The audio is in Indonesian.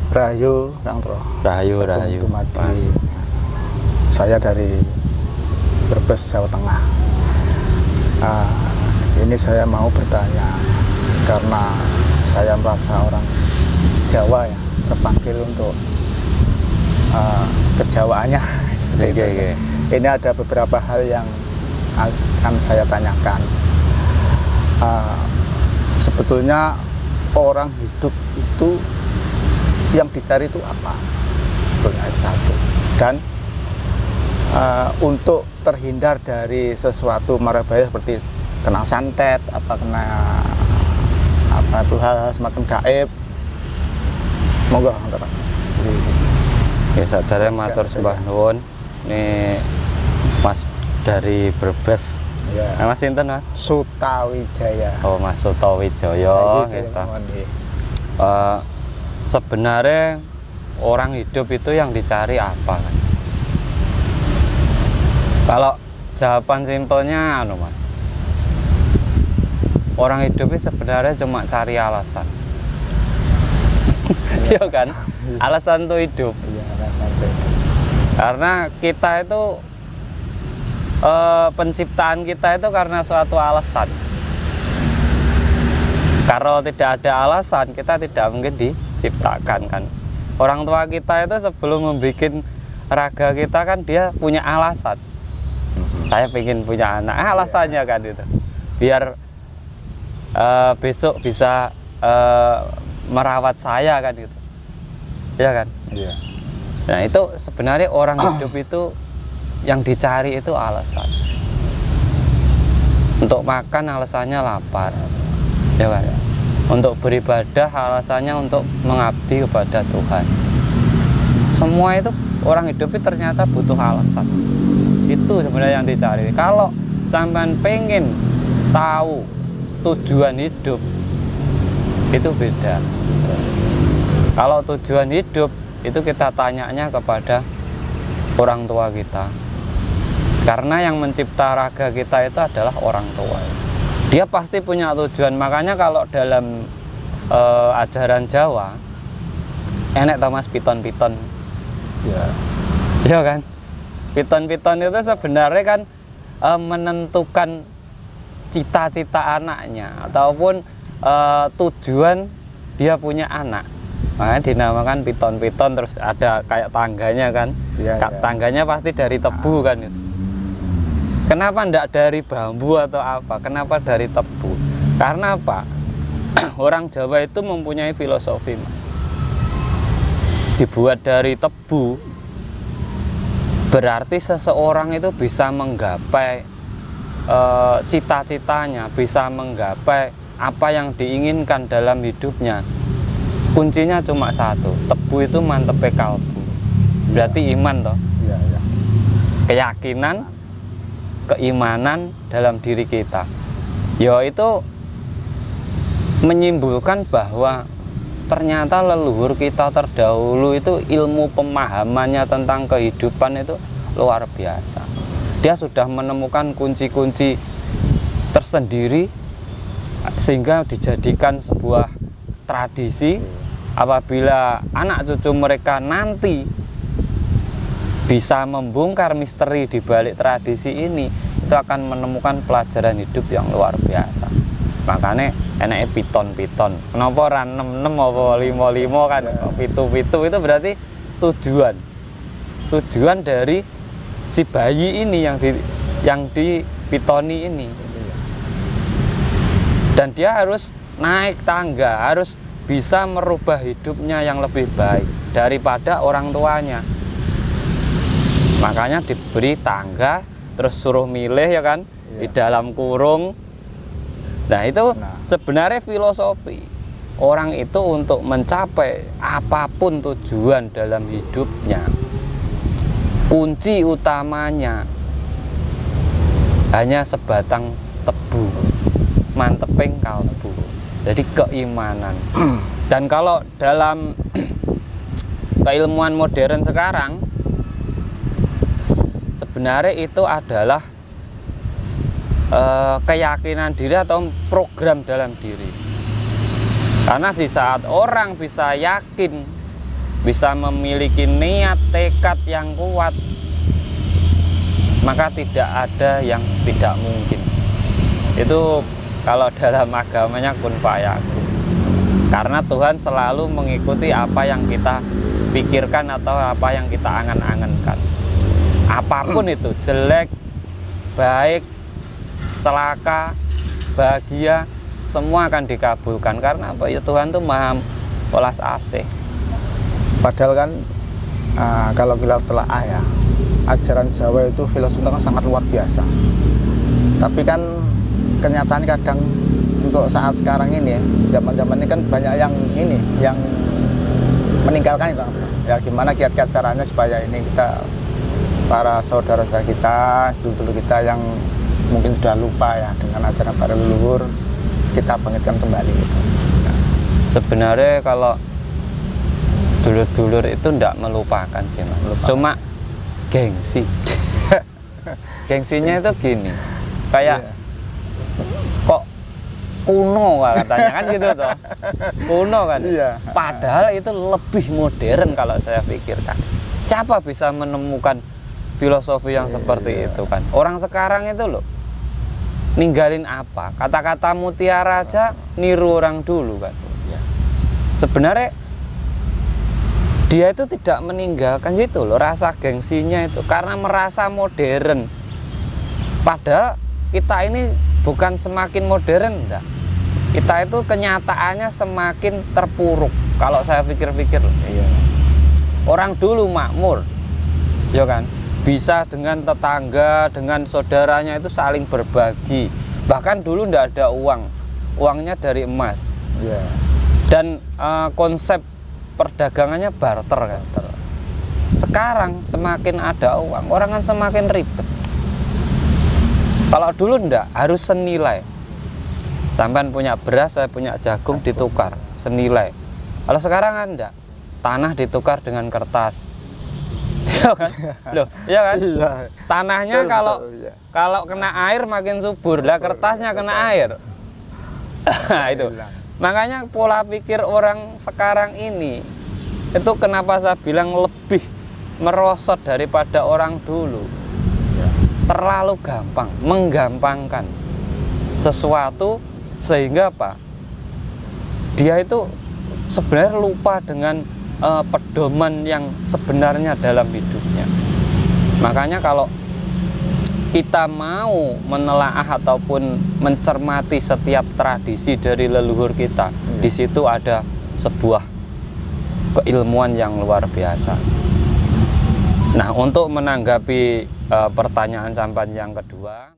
Rahayu, Kang Tro. Rahayu. Mas. Saya dari Brebes, Jawa Tengah. Ini saya mau bertanya karena saya merasa orang Jawa ya terpanggil untuk kejawaannya. Okay. Ini ada beberapa hal yang akan saya tanyakan. Sebetulnya orang hidup itu yang dicari itu apa? Sebetulnya itu satu. Dan untuk terhindar dari sesuatu mara bahaya seperti kena santet, kena hal semacam gaib, monggo Kang. Ya sadare matur sembah nuwun. Ini Mas dari Brebes. Ya. Mas sinten Mas? Sutawijaya. Oh Mas Sutawijaya gitu. Sebenarnya orang hidup itu yang dicari apa kan? Kalau jawaban simpelnya Mas, orang hidup itu sebenarnya cuma cari alasan. Iya kan? Alasan untuk hidup. Iya, alasan untuk hidup. Karena kita itu penciptaan kita itu karena suatu alasan. Kalau tidak ada alasan, kita tidak mungkin diciptakan kan. Orang tua kita itu sebelum membuat raga kita kan dia punya alasan. Saya pengen punya anak, alasannya kan itu. Biar besok bisa merawat saya kan gitu. Iya kan? Iya. Nah itu sebenarnya orang hidup itu yang dicari itu alasan. Untuk makan alasannya lapar, ya kan? Untuk beribadah alasannya untuk mengabdi kepada Tuhan. Semua itu orang hidup itu ternyata butuh alasan. Itu sebenarnya yang dicari. Kalau sampean pengen tahu tujuan hidup, itu beda. Kalau tujuan hidup itu kita tanyanya kepada orang tua kita. Karena yang mencipta raga kita itu adalah orang tua. Dia pasti punya tujuan. Makanya kalau dalam ajaran Jawa enek Thomas piton-piton. Ya. Iya kan? Piton-piton itu sebenarnya kan menentukan cita-cita anaknya ataupun tujuan dia punya anak. Makanya dinamakan piton-piton, terus ada kayak tangganya kan. Ya. Tangganya pasti dari tebu kan itu. Kenapa enggak dari bambu atau apa? Kenapa dari tebu? Karena apa? Orang Jawa itu mempunyai filosofi, Mas. Dibuat dari tebu berarti seseorang itu bisa menggapai cita-citanya, bisa menggapai apa yang diinginkan dalam hidupnya. Kuncinya cuma satu, tebu itu mantepe kalbu. Berarti iman toh. Ya. Keyakinan, keimanan dalam diri kita. Ya itu menyimpulkan bahwa ternyata leluhur kita terdahulu itu ilmu pemahamannya tentang kehidupan itu luar biasa. Dia sudah menemukan kunci-kunci tersendiri sehingga dijadikan sebuah tradisi. Apabila anak cucu mereka nanti bisa membongkar misteri di balik tradisi ini, itu akan menemukan pelajaran hidup yang luar biasa. Makanya enaknya piton-piton. Kenapa ora 6-6 apa 5-5 kan? Pitu-pitu itu berarti tujuan dari si bayi ini yang dipitoni ini. Dan dia harus naik tangga, harus bisa merubah hidupnya yang lebih baik daripada orang tuanya. Makanya diberi tangga, terus suruh milih ya kan, di dalam kurung. Nah itu sebenarnya filosofi orang itu untuk mencapai apapun tujuan dalam hidupnya. Kunci utamanya hanya sebatang tebu, manteping kalbu. Jadi keimanan. Dan kalau dalam keilmuan modern sekarang sebenarnya itu adalah keyakinan diri atau program dalam diri. Karena di saat orang bisa yakin, bisa memiliki niat, tekad yang kuat, maka tidak ada yang tidak mungkin. Itu kalau dalam agamanya kun fayakun. Karena Tuhan selalu mengikuti apa yang kita pikirkan atau apa yang kita angan-angankan. Apapun itu, jelek, baik, celaka, bahagia, semua akan dikabulkan. Karena apa? Ya Tuhan tuh maha welas asih. Padahal kan kalau kita telaah ya, ajaran Jawa itu filosofinya sangat luar biasa. Tapi kan kenyataan kadang untuk saat sekarang ini ya, zaman-zaman ini kan banyak yang meninggalkan itu. Ya gimana kiat-kiat caranya supaya ini kita, para saudara-saudara kita, sedulur kita yang mungkin sudah lupa ya dengan ajaran para leluhur, kita bangkitkan kembali gitu. Sebenarnya kalau dulur-dulur itu tidak melupakan sih Mas. Cuma gengsi. Gengsinya itu gini, kayak kok kuno katanya kan gitu toh. Kuno kan. Padahal itu lebih modern kalau saya pikirkan. Siapa bisa menemukan filosofi yang seperti itu kan? Orang sekarang itu loh, ninggalin apa? Kata-kata mutiara aja niru orang dulu kan. Sebenarnya dia itu tidak meninggalkan itu loh, rasa gengsinya itu karena merasa modern. Padahal kita ini bukan semakin modern, enggak. Kita itu kenyataannya semakin terpuruk kalau saya pikir-pikir. Orang dulu makmur, ya kan, bisa dengan tetangga, dengan saudaranya itu saling berbagi. Bahkan dulu enggak ada uang, uangnya dari emas. Dan konsep perdagangannya barter kan. Sekarang semakin ada uang, orang kan semakin ribet. Kalau dulu enggak, harus senilai. Sampai punya beras, saya punya jagung, ditukar senilai. Kalau sekarang kan enggak, tanah ditukar dengan kertas. Ya kan? Loh, ya kan? Tanahnya kalau kena air makin subur, lah kertasnya kena air. Nah, itu. Makanya pola pikir orang sekarang ini itu kenapa saya bilang lebih merosot daripada orang dulu. Terlalu gampang, menggampangkan sesuatu sehingga apa? Dia itu sebenarnya lupa dengan pedoman yang sebenarnya dalam hidupnya. Makanya kalau kita mau menelaah ataupun mencermati setiap tradisi dari leluhur kita, di situ ada sebuah keilmuan yang luar biasa. Nah, untuk menanggapi pertanyaan sampan yang kedua,